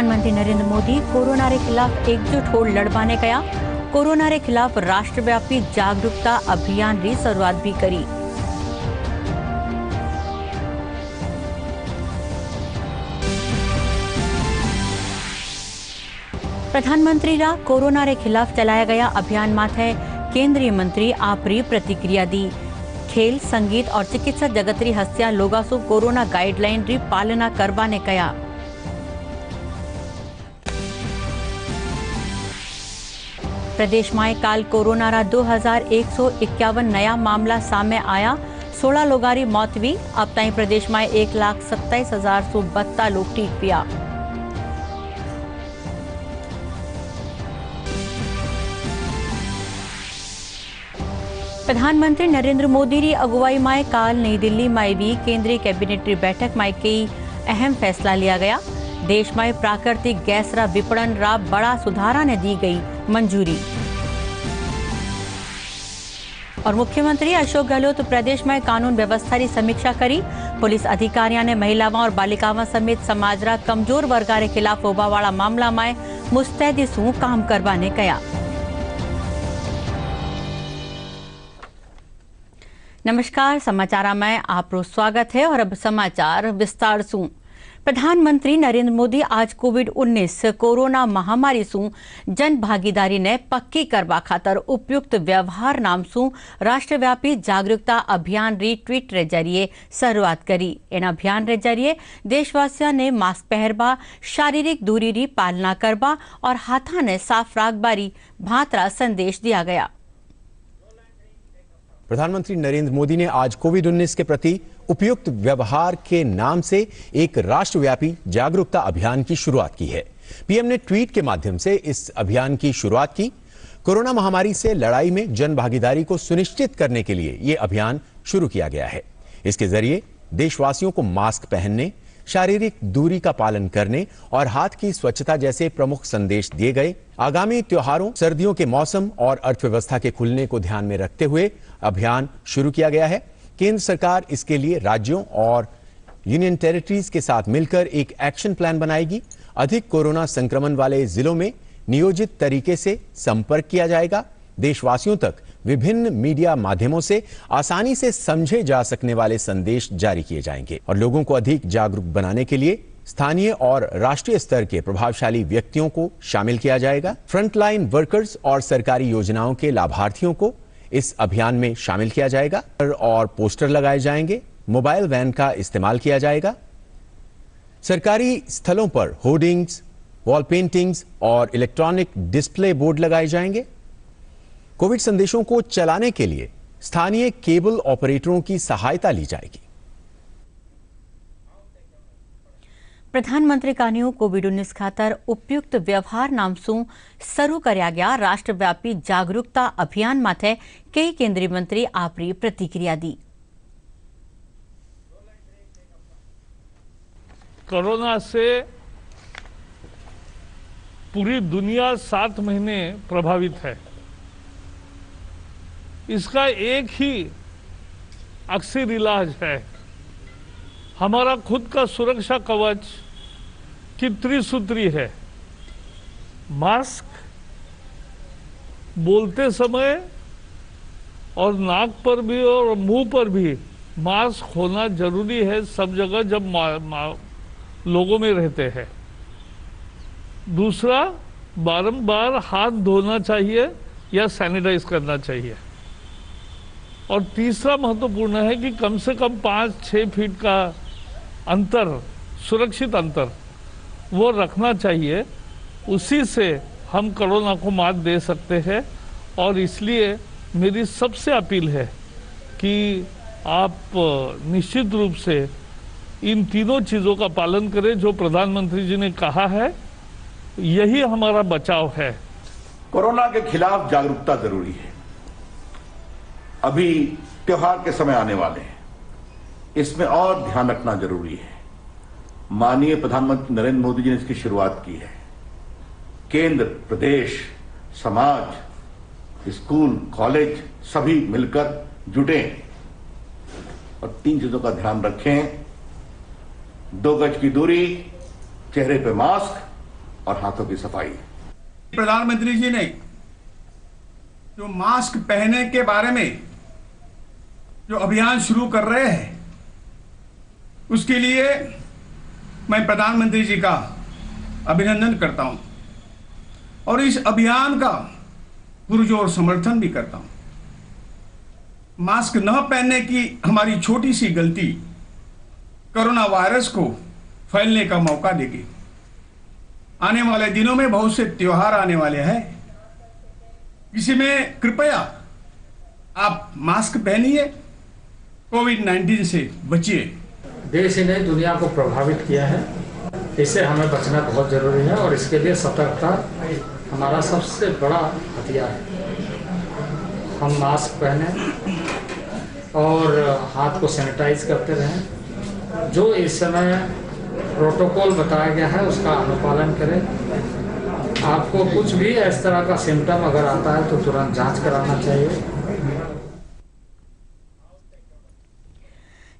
प्रधानमंत्री नरेंद्र मोदी कोरोना के खिलाफ एकजुट होड़ लड़वाने कया। कोरोना के खिलाफ राष्ट्रव्यापी जागरूकता अभियान री शुरुआत भी करी। प्रधानमंत्री रा कोरोना के खिलाफ चलाया गया अभियान माथे केंद्रीय मंत्री आपरी प्रतिक्रिया दी। खेल, संगीत और चिकित्सा जगत री हस्तियां लोगा सु कोरोना गाइडलाइन री पालना करवाने कया। प्रदेश में काल कोरोना रा 2151 नया मामला सामने आया। 16 लोगों की मौत हुई। अब तक प्रदेश में 1,27,172 लोग ठीक पिया। प्रधानमंत्री नरेंद्र मोदी की अगुवाई में काल नई दिल्ली में भी केंद्रीय कैबिनेट की बैठक में कई अहम फैसला लिया गया। देश में प्राकृतिक गैस रा विपणन रा बड़ा सुधारा ने दी गई मंजूरी। और मुख्यमंत्री अशोक गहलोत प्रदेश में कानून व्यवस्था की समीक्षा करी। पुलिस अधिकारियों ने महिलाओं और बालिकाओं समेत समाज रा कमजोर वर्ग के खिलाफ होबा वाला मामला में मुस्तैदी सु काम करवाने कया। नमस्कार, समाचार में आपको स्वागत है और अब समाचार विस्तार सु। प्रधानमंत्री नरेंद्र मोदी आज कोविड-19 कोरोना महामारी सु जन भागीदारी ने पक्की करवा खातर उपयुक्त व्यवहार नाम सु राष्ट्रव्यापी जागरूकता अभियान री ट्वीट रे जरिए शुरुआत करी। इन अभियान रे जरिए देशवासियों ने मास्क पहरवा, शारीरिक दूरी री पालना करवा और हाथा ने साफ राखबारी भांतरा संदेश दिया गया। प्रधानमंत्री नरेंद्र मोदी ने आज कोविड-19 के प्रति उपयुक्त व्यवहार के नाम से एक राष्ट्रव्यापी जागरूकता अभियान की शुरुआत की है। पीएम ने ट्वीट के माध्यम से इस अभियान की शुरुआत की। कोरोना महामारी से लड़ाई में जन भागीदारी को सुनिश्चित करने के लिए यह अभियान शुरू किया गया है। इसके जरिए देशवासियों को मास्क पहनने, शारीरिक दूरी का पालन करने और हाथ की स्वच्छता जैसे प्रमुख संदेश दिए गए। आगामी त्योहारों, सर्दियों के मौसम और अर्थव्यवस्था के खुलने को ध्यान में रखते हुए अभियान शुरू किया गया है। केंद्र सरकार इसके लिए राज्यों और यूनियन टेरिटरीज के साथ मिलकर एक एक्शन प्लान बनाएगी। अधिक कोरोना संक्रमण वाले जिलों में नियोजित तरीके से संपर्क किया जाएगा। देशवासियों तक विभिन्न मीडिया माध्यमों से आसानी से समझे जा सकने वाले संदेश जारी किए जाएंगे और लोगों को अधिक जागरूक बनाने के लिए स्थानीय और राष्ट्रीय स्तर के प्रभावशाली व्यक्तियों को शामिल किया जाएगा। फ्रंटलाइन वर्कर्स और सरकारी योजनाओं के लाभार्थियों को इस अभियान में शामिल किया जाएगा और पोस्टर लगाए जाएंगे। मोबाइल वैन का इस्तेमाल किया जाएगा। सरकारी स्थलों पर होर्डिंग्स, वॉल पेंटिंग्स और इलेक्ट्रॉनिक डिस्प्ले बोर्ड लगाए जाएंगे। कोविड संदेशों को चलाने के लिए स्थानीय केबल ऑपरेटरों की सहायता ली जाएगी। प्रधानमंत्री का न्यू कोविड-19 खातर उपयुक्त व्यवहार नाम सु शुरू कराया गया राष्ट्रव्यापी जागरूकता अभियान माथे कई केंद्रीय मंत्री आपरी प्रतिक्रिया दी। कोरोना से पूरी दुनिया 7 महीने प्रभावित है। इसका एक ही अक्सर इलाज है, हमारा खुद का सुरक्षा कवच की त्रिसूत्री है। मास्क बोलते समय और नाक पर भी और मुंह पर भी मास्क होना जरूरी है सब जगह जब लोगों में रहते हैं। दूसरा, बारंबार हाथ धोना चाहिए या सैनिटाइज करना चाहिए। और तीसरा महत्वपूर्ण है कि कम से कम 5-6 फीट का अंतर, सुरक्षित अंतर वो रखना चाहिए। उसी से हम कोरोना को मात दे सकते हैं। और इसलिए मेरी सबसे अपील है कि आप निश्चित रूप से इन तीनों चीज़ों का पालन करें जो प्रधानमंत्री जी ने कहा है। यही हमारा बचाव है। कोरोना के खिलाफ जागरूकता जरूरी है। अभी त्योहार के समय आने वाले हैं, इसमें और ध्यान रखना जरूरी है। माननीय प्रधानमंत्री नरेंद्र मोदी जी ने इसकी शुरुआत की है। केंद्र, प्रदेश, समाज, स्कूल, कॉलेज सभी मिलकर जुटे और 3 चीजों का ध्यान रखें। 2 गज की दूरी, चेहरे पे मास्क और हाथों की सफाई। प्रधानमंत्री जी ने जो मास्क पहनने के बारे में जो अभियान शुरू कर रहे हैं, उसके लिए मैं प्रधानमंत्री जी का अभिनंदन करता हूं और इस अभियान का पुरजोर समर्थन भी करता हूं। मास्क न पहनने की हमारी छोटी सी गलती कोरोना वायरस को फैलने का मौका देगी। आने वाले दिनों में बहुत से त्योहार आने वाले हैं, इसी में कृपया आप मास्क पहनिए, कोविड-19 से बचिए। देश ही नहीं दुनिया को प्रभावित किया है, इससे हमें बचना बहुत जरूरी है और इसके लिए सतर्कता हमारा सबसे बड़ा हथियार है। हम मास्क पहने और हाथ को सैनिटाइज करते रहें। जो इस समय प्रोटोकॉल बताया गया है उसका अनुपालन करें। आपको कुछ भी इस तरह का सिम्टम अगर आता है तो तुरंत जांच कराना चाहिए।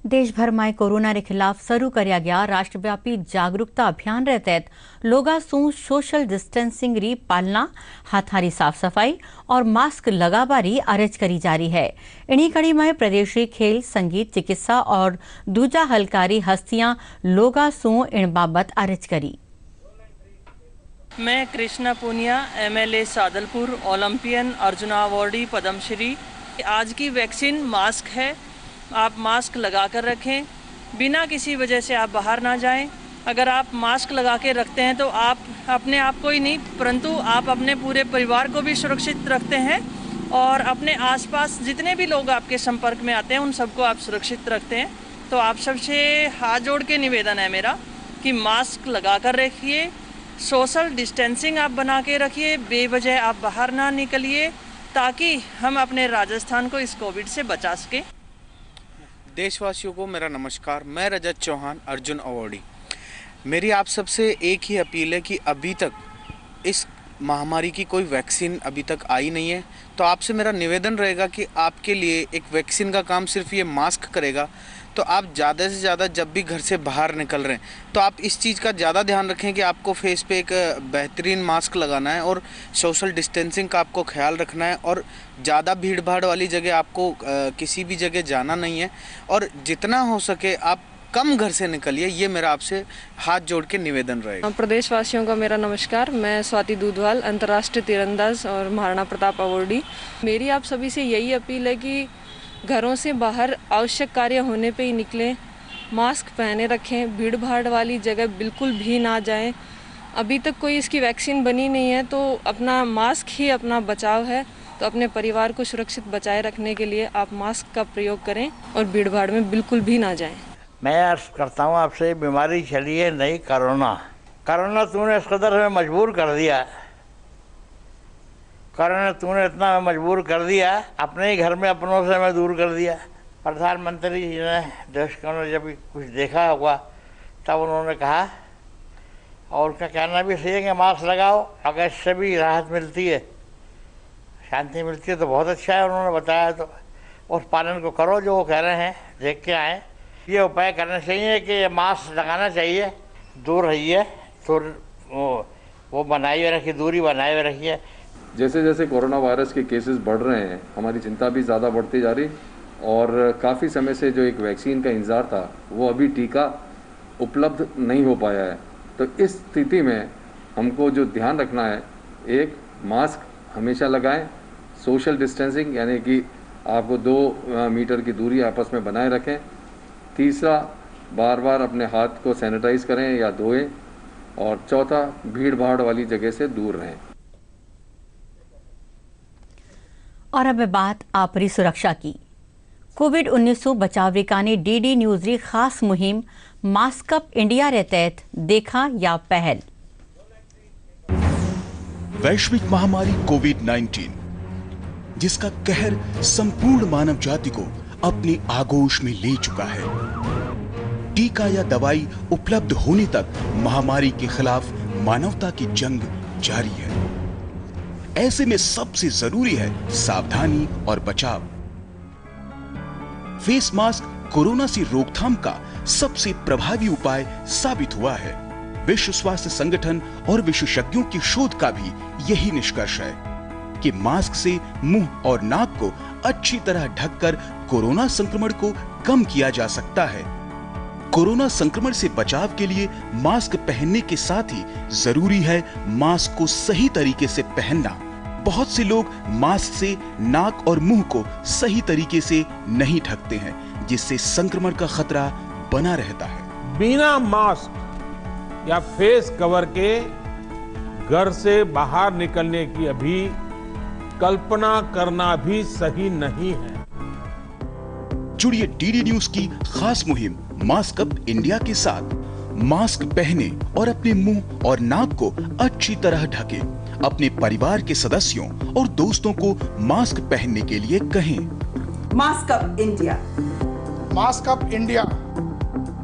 देश भर में कोरोना के खिलाफ शुरू किया गया राष्ट्रव्यापी जागरूकता अभियान के तहत लोगों से सोशल डिस्टेंसिंग री पालना, हाथारी साफ सफाई और मास्क लगाबारी अरज करी जा रही है। इन्हीं कड़ी में प्रदेशी खेल, संगीत, चिकित्सा और दूजा हलकारी हस्तियां लोगों से इन बाबत अरज करी। मैं Krishna Poonia, MLA Sadalpur, Olympian, Arjuna awardee, Padmashri. आज की वैक्सीन मास्क है, आप मास्क लगा कर रखें। बिना किसी वजह से आप बाहर ना जाएं। अगर आप मास्क लगा के रखते हैं तो आप अपने आप को ही नहीं परंतु आप अपने पूरे परिवार को भी सुरक्षित रखते हैं और अपने आसपास जितने भी लोग आपके संपर्क में आते हैं उन सबको आप सुरक्षित रखते हैं। तो आप सबसे हाथ जोड़ के निवेदन है मेरा कि मास्क लगा कर रखिए, सोशल डिस्टेंसिंग आप बना के रखिए, बेवजह आप बाहर ना निकलिए ताकि हम अपने राजस्थान को इस कोविड से बचा सकें। देशवासियों को मेरा नमस्कार। मैं रजत चौहान, अर्जुन अवार्डी। मेरी आप सबसे एक ही अपील है कि अभी तक इस महामारी की कोई वैक्सीन अभी तक आई नहीं है, तो आपसे मेरा निवेदन रहेगा कि आपके लिए एक वैक्सीन का काम सिर्फ ये मास्क करेगा। तो आप ज़्यादा से ज़्यादा जब भी घर से बाहर निकल रहे हैं तो आप इस चीज़ का ज़्यादा ध्यान रखें कि आपको फेस पे एक बेहतरीन मास्क लगाना है और सोशल डिस्टेंसिंग का आपको ख्याल रखना है और ज़्यादा भीड़ भाड़ वाली जगह आपको किसी भी जगह जाना नहीं है और जितना हो सके आप कम घर से निकलिए। ये मेरा आपसे हाथ जोड़ के निवेदन रहेगा। प्रदेशवासियों का मेरा नमस्कार। मैं स्वाति दूधवाल, अंतर्राष्ट्रीय तीरंदाज और महाराणा प्रताप अवार्डी। मेरी आप सभी से यही अपील है कि घरों से बाहर आवश्यक कार्य होने पे ही निकलें, मास्क पहने रखें, भीड़ भाड़ वाली जगह बिल्कुल भी ना जाएं। अभी तक कोई इसकी वैक्सीन बनी नहीं है तो अपना मास्क ही अपना बचाव है, तो अपने परिवार को सुरक्षित बचाए रखने के लिए आप मास्क का प्रयोग करें और भीड़ भाड़ में बिल्कुल भी ना जाएं। मैं अर्ज करता हूँ आपसे, बीमारी चली है नई कोरोना तूने इस कदर हमें मजबूर कर दिया, कोरोना तूने इतना मजबूर कर दिया, अपने ही घर में अपनों से हमें दूर कर दिया। प्रधानमंत्री जी ने दर्शकों ने जब कुछ देखा होगा तब उन्होंने कहा, और उनका कहना भी सही है कि मास्क लगाओ, अगर इससे भी राहत मिलती है, शांति मिलती है तो बहुत अच्छा है। उन्होंने बताया तो उस पालन को करो जो वो कह रहे हैं, देख के आएँ। ये उपाय करना चाहिए कि मास्क लगाना चाहिए, दूर रहिए, तो वो बनाए हुए रखिए, दूरी बनाए हुए रखिए। जैसे जैसे कोरोना वायरस के केसेस बढ़ रहे हैं, हमारी चिंता भी ज़्यादा बढ़ती जा रही और काफ़ी समय से जो एक वैक्सीन का इंतज़ार था वो अभी टीका उपलब्ध नहीं हो पाया है। तो इस स्थिति में हमको जो ध्यान रखना है, एक मास्क हमेशा लगाएं, सोशल डिस्टेंसिंग यानी कि आपको 2 मीटर की दूरी आपस में बनाए रखें। तीसरा, बार बार अपने हाथ को सैनिटाइज करें या धोएं। और चौथा, भीड़ भाड़ वाली जगह से दूर रहें। और अब बात आपरी सुरक्षा की। कोविड-19 बचाव रिकाने DD न्यूज री खास मुहिम मास्क अप इंडिया रे तहत देखा या पहल। वैश्विक महामारी कोविड-19 जिसका कहर संपूर्ण मानव जाति को अपनी आगोश में ले चुका है। टीका या दवाई उपलब्ध होने तक महामारी के खिलाफ मानवता की जंग जारी है। ऐसे में सबसे जरूरी है सावधानी और बचाव। फेस मास्क कोरोना से रोकथाम का सबसे प्रभावी उपाय साबित हुआ है। विश्व स्वास्थ्य संगठन और विशेषज्ञों की शोध का भी यही निष्कर्ष है कि मास्क से मुंह और नाक को अच्छी तरह ढककर कोरोना संक्रमण को कम किया जा सकता है। कोरोना संक्रमण से बचाव के लिए मास्क पहनने के साथ ही जरूरी है मास्क को सही तरीके से पहनना। बहुत से लोग मास्क से नाक और मुंह को सही तरीके से नहीं ढकते हैं, जिससे संक्रमण का खतरा बना रहता है। बिना मास्क या फेस कवर के घर से बाहर निकलने की अभी कल्पना करना भी सही नहीं है। जुड़िए डीडी न्यूज की खास मुहिम मास्क अप इंडिया के साथ। मास्क पहने और अपने मुंह और नाक को अच्छी तरह ढके। अपने परिवार के सदस्यों और दोस्तों को मास्क पहनने के लिए कहें। Mask up India, mask up India.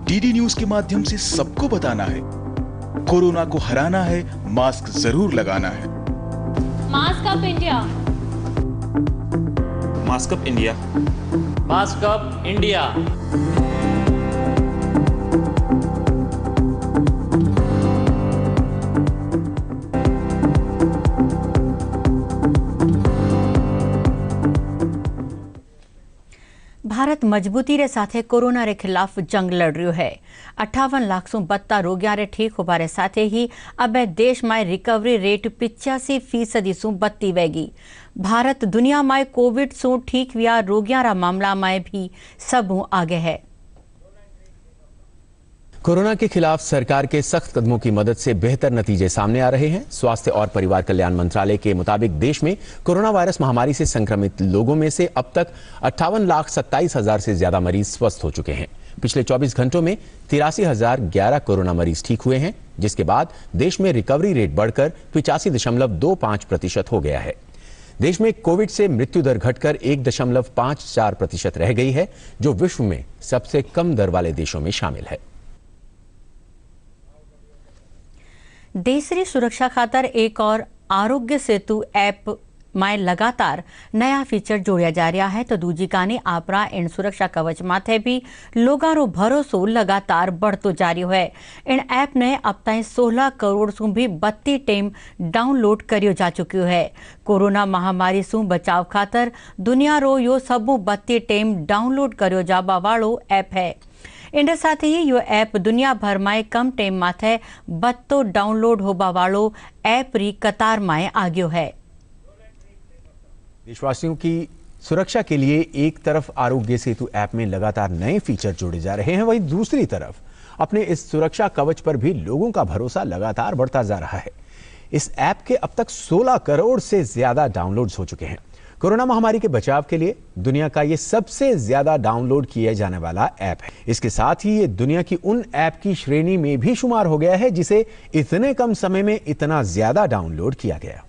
DD news के माध्यम से सबको बताना है, कोरोना को हराना है, मास्क जरूर लगाना है। Mask up India, mask up India, mask up India. Bharat મજબૂતીરે સાથે કોરોના રે ખિલાફ જંગ લડ રહ્યો है। 58 लाख सु बत्ता रोगियां रे ठीक होबारे साथे ही अब देश में रिकवरी रेट 85% सु बत्ती वेगी। भारत दुनिया में कोविड सु ठीक हुआ रोगियां रा मामला में भी सबू आगे है। कोरोना के खिलाफ सरकार के सख्त कदमों की मदद से बेहतर नतीजे सामने आ रहे हैं। स्वास्थ्य और परिवार कल्याण मंत्रालय के मुताबिक देश में कोरोना वायरस महामारी से संक्रमित लोगों में से अब तक 58,27,000 से ज्यादा मरीज स्वस्थ हो चुके हैं। पिछले 24 घंटों में 83,011 कोरोना मरीज ठीक हुए हैं, जिसके बाद देश में रिकवरी रेट बढ़कर 85.25% हो गया है। देश में कोविड से मृत्यु दर घटकर 1.54% रह गई है, जो विश्व में सबसे कम दर वाले देशों में शामिल है। देशरी सुरक्षा खातर एक और आरोग्य सेतु ऐप में लगातार नया फीचर जोड़िया जा रहा है, तो दूजी कानी आपरा इन सुरक्षा कवच माथे भी लोगों रो भरोसो लगातार बढ़तो जा रही है। इन ऐप ने अब तक 16 करोड़ सु भी 32 टेम डाउनलोड करियो जा चुक्यो है। कोरोना महामारी सु बचाव खातर दुनिया रो यो सबू 32 टेम डाउनलोड करियो जाबा वालो ऐप है। इन साथ ही यो ऐप दुनिया भर में कम टेम माथे बत्तो डाउनलोड होबा वालो ऐप री कतार में आ गयो है। देशवासियों की सुरक्षा के लिए एक तरफ आरोग्य सेतु ऐप में लगातार नए फीचर जोड़े जा रहे हैं, वहीं दूसरी तरफ अपने इस सुरक्षा कवच पर भी लोगों का भरोसा लगातार बढ़ता जा रहा है। इस ऐप के अब तक 16 करोड़ से ज्यादा डाउनलोड्स हो चुके हैं। कोरोना महामारी के बचाव के लिए दुनिया का ये सबसे ज्यादा डाउनलोड किया जाने वाला ऐप है। इसके साथ ही ये दुनिया की उन ऐप की श्रेणी में भी शुमार हो गया है जिसे इतने कम समय में इतना ज्यादा डाउनलोड किया गया।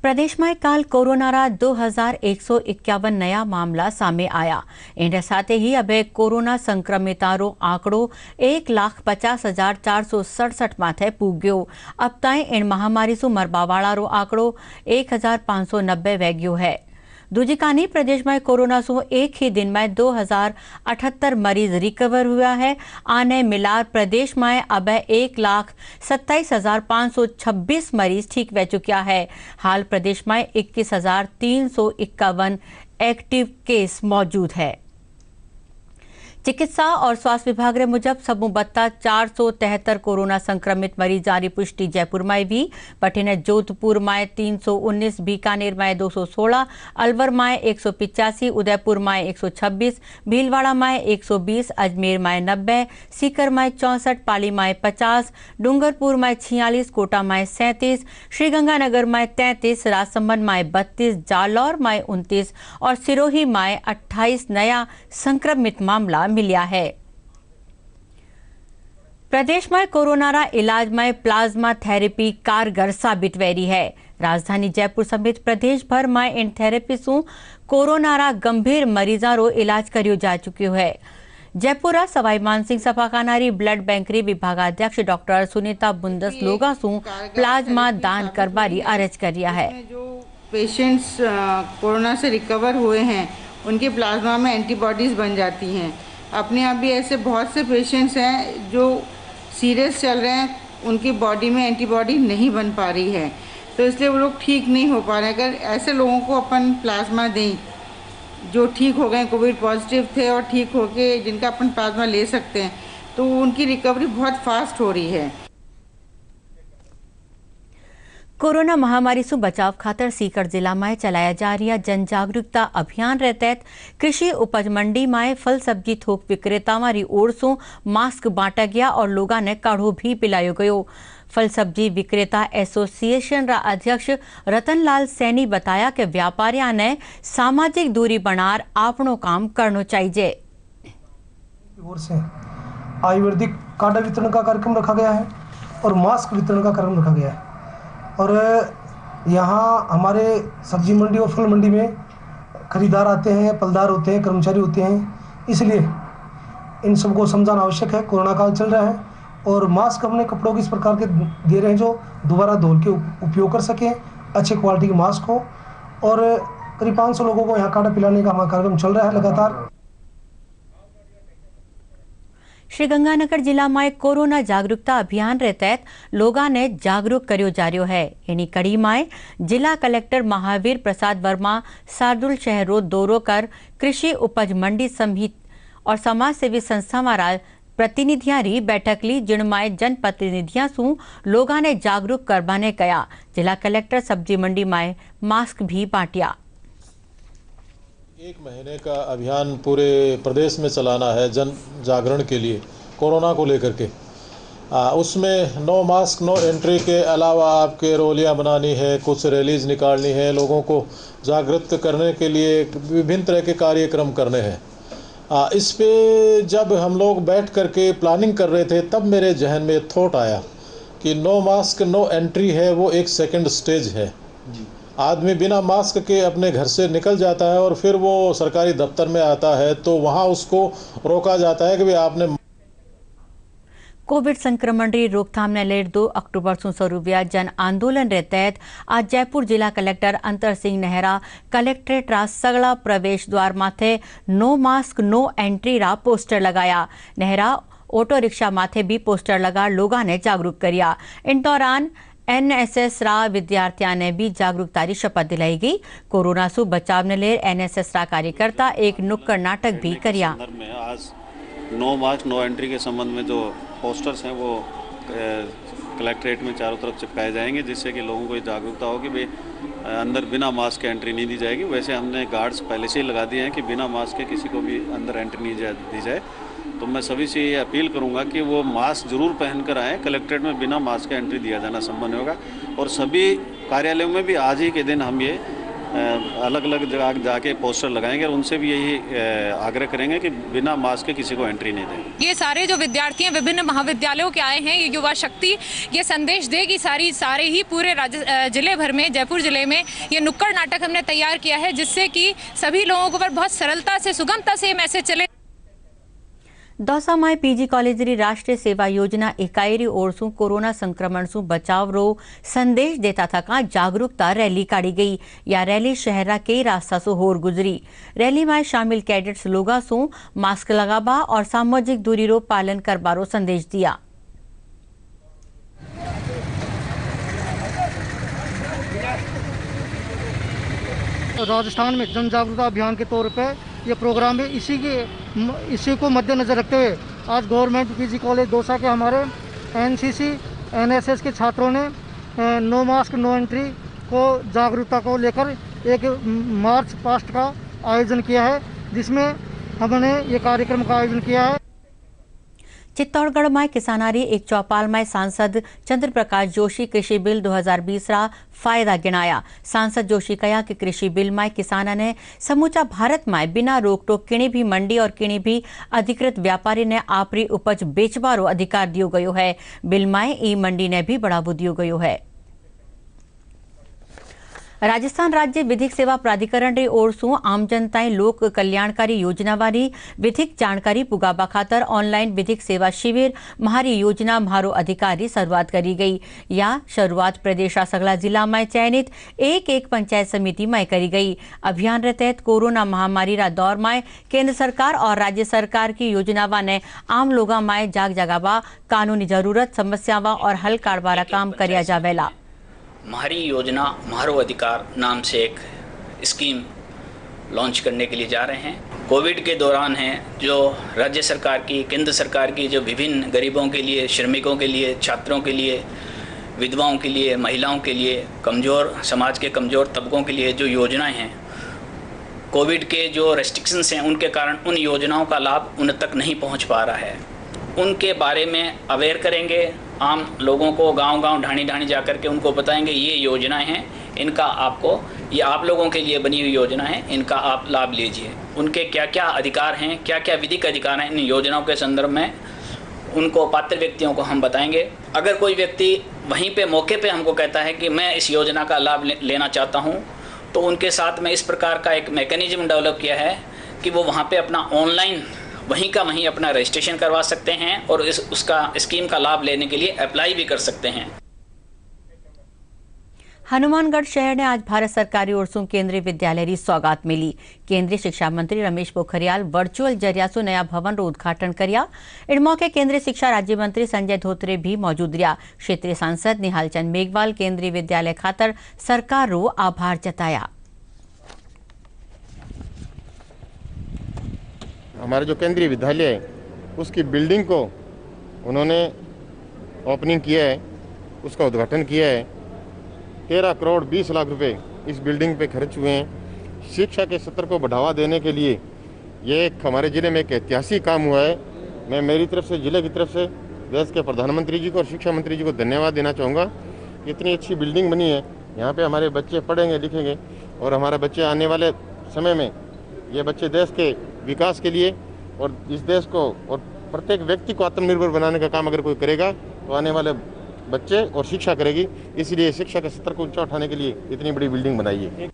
प्रदेश में काल कोरोना रा 2151 नया मामला सामने आया। इन साथ ही अब कोरोना संक्रमितारो आंकड़ो 1,50,467 माथे पूग्यो। अब तक इन महामारी सु मरबावाड़ा रो आंकड़ो 1,590 वैग्यो है। दूजी कानी प्रदेश में कोरोना सु एक ही दिन में 2,078 मरीज रिकवर हुआ है। आने मिलार प्रदेश में अब 1,27,526 मरीज ठीक रह चुका है। हाल प्रदेश में 21,351 एक्टिव केस मौजूद है। चिकित्सा और स्वास्थ्य विभाग रे मुजब सबू बत्ता 473 कोरोना संक्रमित मरीज जारी पुष्टि जयपुर में भी, पटिने जोधपुर में 319, बीकानेर में 216, अलवर में 185, उदयपुर में 126, भीलवाड़ा में 120, अजमेर में 90, सीकर में 64, पाली में 50, डूंगरपुर में 46, कोटा में 37, श्रीगंगानगर में 33, राजसमंद में 32, जालौर में 29 और सिरोही में 28 नया संक्रमित मामला मिला है। प्रदेश में कोरोना रा इलाज में प्लाज्मा थेरेपी कारगर साबित वेरी है। राजधानी जयपुर समेत प्रदेश भर में इन थेरेपी सु कोरोना रा गंभीर मरीजा रो इलाज करियो जा चुक्यो है। जयपुर सवाई मानसिंह सभाखाना री ब्लड बैंक री विभागाध्यक्ष डॉक्टर सुनीता बुंदस लोगा सु प्लाज्मा दान करवारी अर्ज करिया है। जो पेशेंट्स कोरोना से रिकवर हुए हैं उनके प्लाज्मा में एंटीबॉडीज बन जाती हैं, अपने यहाँ भी ऐसे बहुत से पेशेंट्स हैं जो सीरियस चल रहे हैं, उनकी बॉडी में एंटीबॉडी नहीं बन पा रही है, तो इसलिए वो लोग ठीक नहीं हो पा रहे हैं। अगर ऐसे लोगों को अपन प्लाज्मा दें जो ठीक हो गए, कोविड पॉजिटिव थे और ठीक होके जिनका अपन प्लाज्मा ले सकते हैं, तो उनकी रिकवरी बहुत फास्ट हो रही है। कोरोना महामारी से बचाव खातर सीकर जिला में चलाया जा रहा जन जागरूकता अभियान रे तहत कृषि उपज मंडी में फल सब्जी थोक विक्रेता वाली ओर से मास्क बांटा गया और लोगों ने काढ़ो भी पिलायो गयो। फल सब्जी विक्रेता एसोसिएशन रा अध्यक्ष रतनलाल सैनी बताया कि व्यापारियों ने सामाजिक दूरी बनार आपनो काम करना चाहिए। ओर से आयुर्वेदिक काढ़ा वितरण का कार्यक्रम रखा गया है और मास्क वितरण का कार्यक्रम रखा गया है। और यहाँ हमारे सब्जी मंडी और फल मंडी में खरीदार आते हैं, फलदार होते हैं, कर्मचारी होते हैं, इसलिए इन सबको समझाना आवश्यक है। कोरोना काल चल रहा है और मास्क हमने कपड़ों के इस प्रकार के दे रहे हैं जो दोबारा धो के उपयोग कर सकें, अच्छे क्वालिटी के मास्क हो। और करीब 500 लोगों को यहाँ काढ़ा पिलाने का हमारा कार्यक्रम चल रहा है लगातार। श्रीगंगानगर जिला में कोरोना जागरूकता अभियान रे तहत लोगों ने जागरूक करियो जा रहा है। यानी कड़ी में जिला कलेक्टर महावीर प्रसाद वर्मा सार्दुल शहर रोड दौरो कर कृषि उपज मंडी समिति और समाज सेवी संस्था वाला प्रतिनिधियां री बैठक ली, जिनमें जनप्रतिनिधियों से लोगों ने जागरूक करवाने कया। जिला कलेक्टर सब्जी मंडी में मास्क भी बांटिया। 1 महीने का अभियान पूरे प्रदेश में चलाना है जन जागरण के लिए कोरोना को लेकर के। उसमें नो मास्क नो एंट्री के अलावा आपके रैलियां बनानी है, कुछ रैलीज निकालनी है, लोगों को जागृत करने के लिए विभिन्न तरह के कार्यक्रम करने हैं। इस पे जब हम लोग बैठ करके प्लानिंग कर रहे थे तब मेरे जहन में थॉट आया कि नो मास्क नो एंट्री है वो एक सेकंड स्टेज है। आदमी बिना मास्क के अपने घर से निकल जाता है और फिर वो सरकारी दफ्तर में आता है तो वहाँ उसको रोका जाता है कि भाई आपने कोविड संक्रमण री रोकथाम ने लेर 2 अक्टूबर से शुरू हुआ जन आंदोलन रे तहत आज जयपुर जिला कलेक्टर अंतर सिंह नेहरा कलेक्ट्रेट रा सगला प्रवेश द्वार माथे नो मास्क नो एंट्री रा पोस्टर लगाया। नेहरा ऑटो रिक्शा माथे भी पोस्टर लगा लोगों ने जागरूक करिया। इन दौरान एनएसएस रा विद्यार्थियों ने भी जागरूकता की शपथ दिलाई गई। कोरोना से बचाव ने लेर एनएसएस रा कार्यकर्ता एक नुक्कड़ नाटक भी करिया। आज नो मास्क नो एंट्री के संबंध में जो पोस्टर्स हैं वो कलेक्ट्रेट में चारों तरफ चिपकाए जाएंगे, जिससे कि लोगों को ये जागरूकता हो कि भाई अंदर बिना मास्क के एंट्री नहीं दी जाएगी। वैसे हमने गार्ड्स पहले से ही लगा दिए हैं कि बिना मास्क के किसी को भी अंदर एंट्री नहीं दी जाए। तो मैं सभी से ये अपील करूंगा कि वो मास्क जरूर पहनकर आएँ। कलेक्ट्रेट में बिना मास्क के एंट्री दिया जाना संभव नहीं होगा और सभी कार्यालयों में भी आज ही के दिन हम ये अलग अलग जगह जाके पोस्टर लगाएंगे और उनसे भी यही आग्रह करेंगे कि बिना मास्क के किसी को एंट्री नहीं दें। ये सारे जो विद्यार्थी हैं विभिन्न महाविद्यालयों के आए हैं, ये युवा शक्ति ये संदेश दे कि सारे ही पूरे जिले भर में, जयपुर जिले में ये नुक्कड़ नाटक हमने तैयार किया है, जिससे कि सभी लोगों को बहुत सरलता से सुगमता से मैसेज चले। दौसा में पीजी कॉलेज री राष्ट्रीय सेवा योजना इकाई री ओर से कोरोना संक्रमण से बचाव रो संदेश देता था का जागरूकता रैली काढ़ी गई। या रैली शहर के रास्ता से होर गुजरी। रैली में शामिल कैडेट्स लोगों से मास्क लगाबा और सामाजिक दूरी रो पालन करबारो संदेश दिया। राजस्थान में जन जागरूकता अभियान के तौर पे ये प्रोग्राम है। इसी को मद्देनजर रखते हुए आज गवर्नमेंट पीजी कॉलेज दौसा के हमारे एनसीसी एनएसएस के छात्रों ने नो मास्क नो एंट्री को जागरूकता को लेकर एक मार्च पास्ट का आयोजन किया है, जिसमें हमने ये कार्यक्रम का आयोजन किया है। चित्तौड़गढ़ में किसानारी एक चौपाल में सांसद चंद्र प्रकाश जोशी कृषि बिल 2020 रा फायदा गिनाया। सांसद जोशी कहा कि कृषि बिल में किसाना ने समूचा भारत में बिना रोक टोक किणी भी मंडी और किणी भी अधिकृत व्यापारी ने आपरी उपज बेचबारो अधिकार दियो गयो है। बिल में ई मंडी ने भी बढ़ावो दियो गयो है। राजस्थान राज्य विधिक सेवा प्राधिकरण री ओर सु आम जनताएं लोक कल्याणकारी योजना वाली विधिक जानकारी पुगाबा खातर ऑनलाइन विधिक सेवा शिविर म्हारी योजना म्हारो अधिकारी शुरुआत करी गई। या शुरुआत प्रदेश सगला जिला में चयनित एक पंचायत समिति में करी गई। अभियान के तहत कोरोना महामारी रा दौर में केंद्र सरकार और राज्य सरकार की योजनावा ने आम लोगा में जाग जगावा कानूनी जरूरत समस्यावा और हल काढ़वारा काम करया जावेला। म्हारी योजना म्हारो अधिकार नाम से एक स्कीम लॉन्च करने के लिए जा रहे हैं। कोविड के दौरान है जो राज्य सरकार की केंद्र सरकार की जो विभिन्न गरीबों के लिए, श्रमिकों के लिए, छात्रों के लिए, विधवाओं के लिए, महिलाओं के लिए, कमज़ोर समाज के कमज़ोर तबकों के लिए जो योजनाएं हैं, कोविड के जो रेस्ट्रिक्शंस हैं उनके कारण उन योजनाओं का लाभ उन तक नहीं पहुंच पा रहा है। उनके बारे में अवेयर करेंगे, आम लोगों को गांव-गांव ढाणी-ढाणी जाकर के उनको बताएंगे ये योजनाएं हैं, इनका आपको, ये आप लोगों के लिए बनी हुई योजना है, इनका आप लाभ लीजिए। उनके क्या क्या अधिकार हैं, क्या क्या विधिक अधिकार हैं इन योजनाओं के संदर्भ में उनको पात्र व्यक्तियों को हम बताएंगे। अगर कोई व्यक्ति वहीं पे मौके पे हमको कहता है कि मैं इस योजना का लाभ लेना चाहता हूँ, तो उनके साथ में इस प्रकार का एक मैकेनिज्म डेवलप किया है कि वो वहाँ पे अपना ऑनलाइन वहीं का वहीं अपना रजिस्ट्रेशन करवा सकते हैं और उसका स्कीम का लाभ लेने के लिए अप्लाई भी कर सकते हैं। हनुमानगढ़ शहर ने आज भारत सरकारी ओर से केंद्रीय विद्यालय री सौगात मिली। केंद्रीय शिक्षा मंत्री रमेश पोखरियाल वर्चुअल जरिया से नया भवन रो उद्घाटन करया। इन मौके केंद्रीय शिक्षा राज्य मंत्री संजय धोत्रे भी मौजूद रहा। क्षेत्रीय सांसद निहाल चंद मेघवाल केंद्रीय विद्यालय खातर सरकार रो आभार जताया। हमारे जो केंद्रीय विद्यालय है उसकी बिल्डिंग को उन्होंने ओपनिंग किया है, उसका उद्घाटन किया है। 13 करोड़ 20 लाख रुपए इस बिल्डिंग पे खर्च हुए हैं। शिक्षा के स्तर को बढ़ावा देने के लिए ये एक हमारे ज़िले में एक ऐतिहासिक काम हुआ है। मैं मेरी तरफ से, ज़िले की तरफ से देश के प्रधानमंत्री जी को और शिक्षा मंत्री जी को धन्यवाद देना चाहूँगा। इतनी अच्छी बिल्डिंग बनी है, यहाँ पे हमारे बच्चे पढ़ेंगे लिखेंगे और हमारे बच्चे आने वाले समय में ये बच्चे देश के विकास के लिए और इस देश को और प्रत्येक व्यक्ति को आत्मनिर्भर बनाने का काम अगर कोई करेगा तो आने वाले बच्चे और शिक्षा करेगी। इसलिए शिक्षा के स्तर को ऊंचा उठाने के लिए इतनी बड़ी बिल्डिंग बनाई है।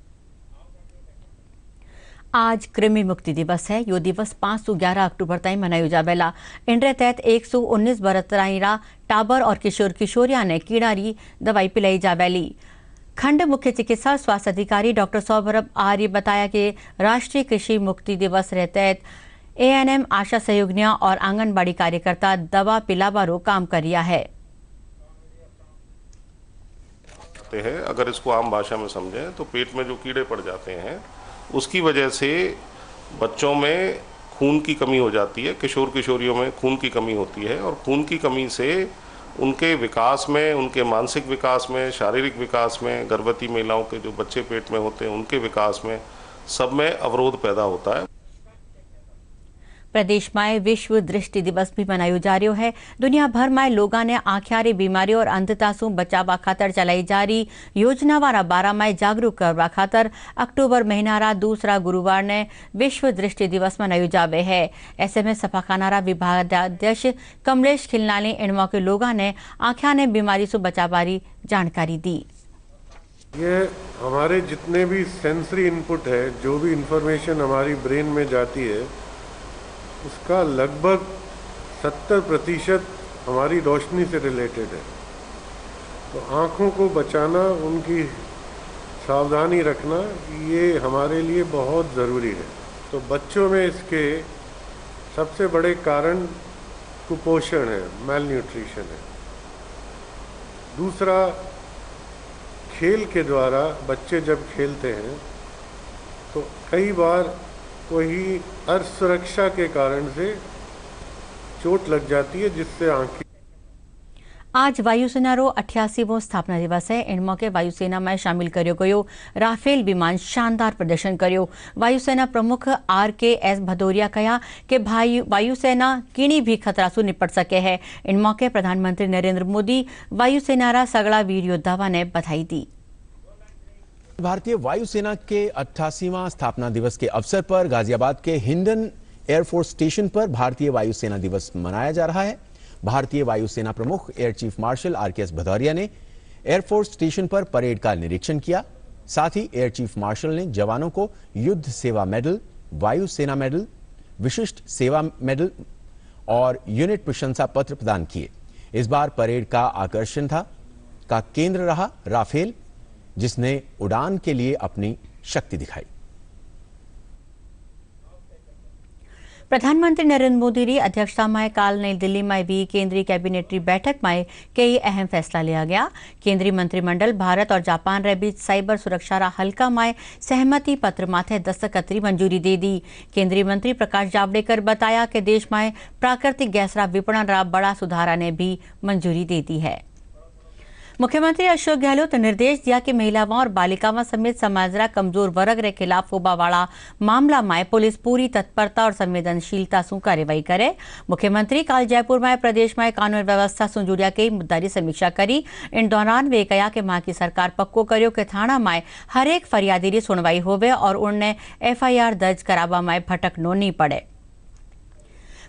आज कृमि मुक्ति दिवस है। यो दिवस 5 से 11 अक्टूबर तक मनायो जावेला। इनरे तहत 119 बरतराईरा टाबर और किशोर किशोरिया ने कीड़ारी दवाई पिलाई जावेली। खंड मुख्य चिकित्सा स्वास्थ्य अधिकारी डॉक्टर सौरभ आर्य बताया कि राष्ट्रीय कृषि मुक्ति दिवस के तहत एएनएम आशा सहयोगिनियां और आंगनबाड़ी कार्यकर्ता दवा पिलावारो काम करिया है। अगर इसको आम भाषा में समझें तो पेट में जो कीड़े पड़ जाते हैं उसकी वजह से बच्चों में खून की कमी हो जाती है, किशोर किशोरियों में खून की कमी होती है और खून की कमी से उनके विकास में, उनके मानसिक विकास में, शारीरिक विकास में, गर्भवती महिलाओं के जो बच्चे पेट में होते हैं उनके विकास में, सब में अवरोध पैदा होता है। प्रदेश में विश्व दृष्टि दिवस भी मनायो जा रहा है। दुनिया भर में लोगों ने आँखियारी बीमारी और अंधता से बचावा खातर चलाई जा रही योजना वाला बारा में जागरूक करवा खातर अक्टूबर महीना रा दूसरा गुरुवार ने विश्व दृष्टि दिवस मनायो जावे है। ऐसे में सफाखानारा विभागाध्यक्ष कमलेश खिलनानी इन मौके लोगों ने आँखियाने बीमारी से बचावारी जानकारी दी। ये हमारे जितने भी सेंसरी इनपुट है, जो भी इंफॉर्मेशन हमारी ब्रेन में जाती है उसका लगभग 70% हमारी रोशनी से रिलेटेड है। तो आँखों को बचाना, उनकी सावधानी रखना, ये हमारे लिए बहुत ज़रूरी है। तो बच्चों में इसके सबसे बड़े कारण कुपोषण है, मेल न्यूट्रिशन है। दूसरा, खेल के द्वारा बच्चे जब खेलते हैं तो कई बार कोई असुरक्षा के कारण से चोट लग जाती है जिससे आंखें। आज वायुसेना रो 88वां स्थापना दिवस है। इन मौके वायुसेना में शामिल करियो गयो राफेल विमान शानदार प्रदर्शन करियो। वायुसेना प्रमुख RKS भदौरिया कहा कि वायुसेना किनी भी खतरा से निपट सके है। इन मौके प्रधानमंत्री नरेंद्र मोदी वायुसेना रा सगड़ा वीर योद्धावा ने बधाई दी। भारतीय वायुसेना के 88वां स्थापना दिवस के अवसर पर गाजियाबाद के हिंडन एयरफोर्स स्टेशन पर भारतीय वायुसेना दिवस मनाया जा रहा है। भारतीय वायुसेना प्रमुख air chief marshal RKS Bhadauria ने एयरफोर्स स्टेशन पर परेड का निरीक्षण किया। साथ ही एयर चीफ मार्शल ने जवानों को युद्ध सेवा मेडल, वायु सेना मेडल, विशिष्ट सेवा मेडल और यूनिट प्रशंसा पत्र प्रदान किए। इस बार परेड का आकर्षण का केंद्र रहा राफेल, जिसने उड़ान के लिए अपनी शक्ति दिखाई। प्रधानमंत्री नरेंद्र मोदी की अध्यक्षता में काल नई दिल्ली में भी केंद्रीय कैबिनेट की बैठक में कई अहम फैसला लिया गया। केंद्रीय मंत्रिमंडल भारत और जापान रे बीच साइबर सुरक्षा रा हल्का में सहमति पत्र माथे दस्तखत की मंजूरी दे दी। केंद्रीय मंत्री प्रकाश जावड़ेकर बताया कि देश में प्राकृतिक गैस रा विपणन रा बड़ा सुधारा ने भी मंजूरी दे दी है। मुख्यमंत्री अशोक गहलोत ने निर्देश दिया कि महिलाओं और बालिकाओं समेत समाज रा कमजोर वर्ग रे खिलाफ होबा वाला मामला में पुलिस पूरी तत्परता और संवेदनशीलता से कार्यवाही करे। मुख्यमंत्री काल जयपुर में प्रदेश में कानून व्यवस्था से जुड़िया कई मुद्दा की समीक्षा करी। इन दौरान वे कहा कि मां की सरकार पक्को कर्यो कि थाना में हरेक फरियादी की सुनवाई होवे और उन्हें FIR दर्ज करावा में भटकनो नहीं पड़े।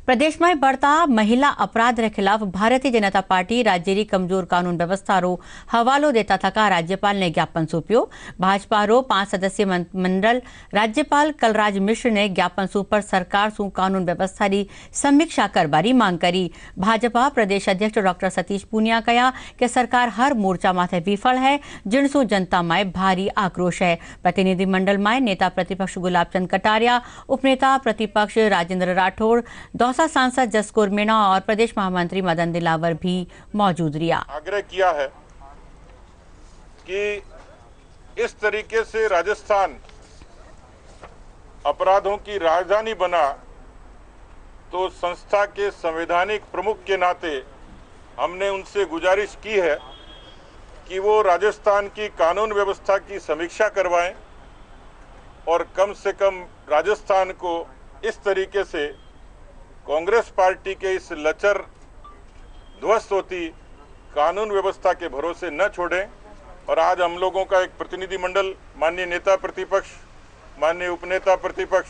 प्रदेश में बढ़ता महिला अपराध के खिलाफ भारतीय जनता पार्टी राज्य की कमजोर कानून व्यवस्था रो हवालो देता थका राज्यपाल ने ज्ञापन सौंप्यो। भाजपा रो 5 सदस्यीय मंडल राज्यपाल कलराज मिश्र ने ज्ञापन सौंपर सरकार सु कानून व्यवस्था की समीक्षा करवारी मांग करी। भाजपा प्रदेश अध्यक्ष डॉक्टर सतीश पूनिया कहा कि सरकार हर मोर्चा माथे विफल है, जिनसु जनता में भारी आक्रोश है। प्रतिनिधिमंडल में नेता प्रतिपक्ष गुलाब चंद कटारिया, उपनेता प्रतिपक्ष राजेंद्र राठौड़, दौसा सांसद जसकौर मीणा और प्रदेश महामंत्री मदन दिलावर भी मौजूद रहा। आग्रह किया है कि इस तरीके से राजस्थान अपराधों की राजधानी बना तो संस्था के संवैधानिक प्रमुख के नाते हमने उनसे गुजारिश की है कि वो राजस्थान की कानून व्यवस्था की समीक्षा करवाएं और कम से कम राजस्थान को इस तरीके से कांग्रेस पार्टी के इस लचर ध्वस्त होती कानून व्यवस्था के भरोसे न छोड़ें। और आज हम लोगों का एक प्रतिनिधिमंडल, माननीय नेता प्रतिपक्ष, माननीय उपनेता प्रतिपक्ष,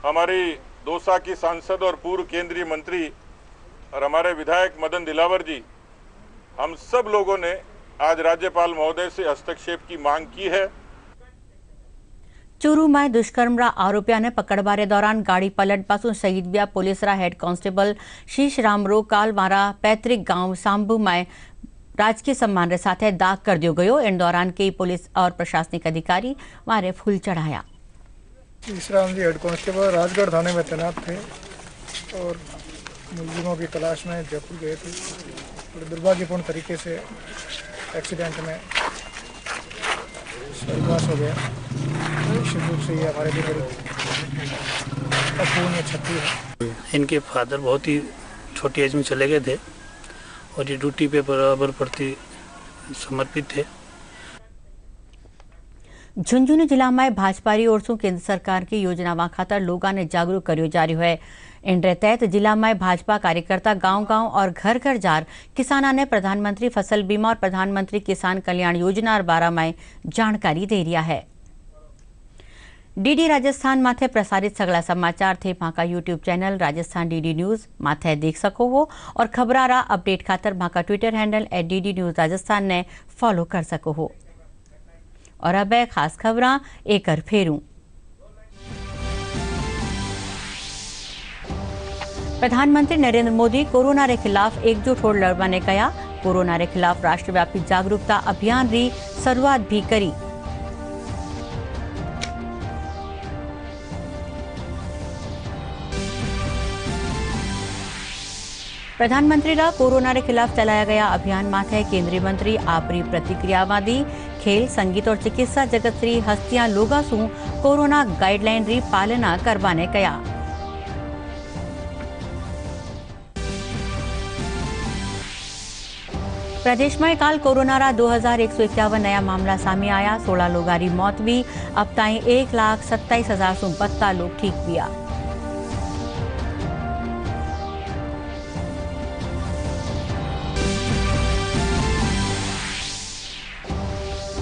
हमारी दौसा की सांसद और पूर्व केंद्रीय मंत्री और हमारे विधायक मदन दिलावर जी, हम सब लोगों ने आज राज्यपाल महोदय से हस्तक्षेप की मांग की है। चूरू में दुष्कर्म रा आरोपिया ने पकड़वारे दौरान गाड़ी पलट पासु शहीद व्या पुलिस रा हेड कांस्टेबल शीश रामरो काल मारा पैतृक गांव सांभू में राजकीय सम्मान रे साथे दाग कर दियो गयो। इन दौरान कई पुलिस और प्रशासनिक अधिकारी मारे फूल चढ़ाया। शीश राम जी हेड कांस्टेबल राजगढ़ थाने में तैनात थे और मुलजिमों की तलाश में जयपुर गए थे और दुर्भाग्यपूर्ण तरीके से एक्सीडेंट में स्वर्गवास हो गया। निश्चित रूप से ये हमारे लिए बड़ी अपूर्णीय क्षति है। इनके फादर बहुत ही छोटी एज में चले गए थे और ये ड्यूटी पे बराबर प्रति समर्पित थे। झुंझुनू जिला में भाजपा री ओर से केंद्र सरकार की योजनावां खातर लोगों ने जागरूक करियो जा रही है। इन तहत जिला में भाजपा कार्यकर्ता गांव-गांव और घर-घर जार किसाना ने प्रधानमंत्री फसल बीमा और प्रधानमंत्री किसान कल्याण योजना बारे में जानकारी दे रहा है। डीडी राजस्थान माथे प्रसारित सगला समाचार थे माका YouTube channel Rajasthan DD news माथे देख सको हो और खबरारा अपडेट खातर माका Twitter handle @DD news Rajasthan ने फॉलो कर सको हो। और अब है खास खबरां एक फेरूं। प्रधानमंत्री नरेंद्र मोदी कोरोना के खिलाफ एकजुट होकर लड़वा ने कहा। कोरोना के खिलाफ राष्ट्रव्यापी जागरूकता अभियान री शुरुआत भी करी। प्रधानमंत्री रा कोरोना के खिलाफ चलाया गया अभियान माथे केंद्रीय मंत्री आपरी प्रतिक्रियावादी खेल संगीत और चिकित्सा जगत री हस्तियां लोगा सु कोरोना गाइडलाइन री पालना करवाने कया। प्रदेश में काल कोरोना रा 2151 नया मामला सामने आया। 16 लोगों की मौत हुई। अब ताई 1,27,000 सु 72 लोग ठीक हुआ।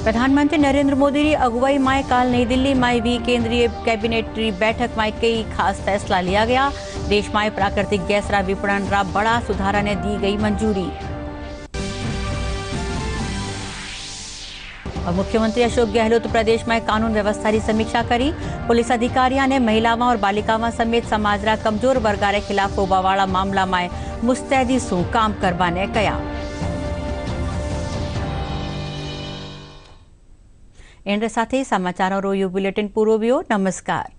प्रधानमंत्री नरेंद्र मोदी की अगुवाई में काल नई दिल्ली में भी केंद्रीय कैबिनेट की बैठक में कई खास फैसला लिया गया। देश में प्राकृतिक गैस रा विपणन रा बड़ा सुधारा ने दी गई मंजूरी। और मुख्यमंत्री अशोक गहलोत प्रदेश में कानून व्यवस्था की समीक्षा करी। पुलिस अधिकारियों ने महिलाओं और बालिकाओं समेत समाज कमजोर वर्गारे खिलाफ होबावाड़ा मामला में मुस्तैदी से काम करवाने कया। एंड साथ ही समाचारों रो यू बुलेटिन पूरो वियो। नमस्कार।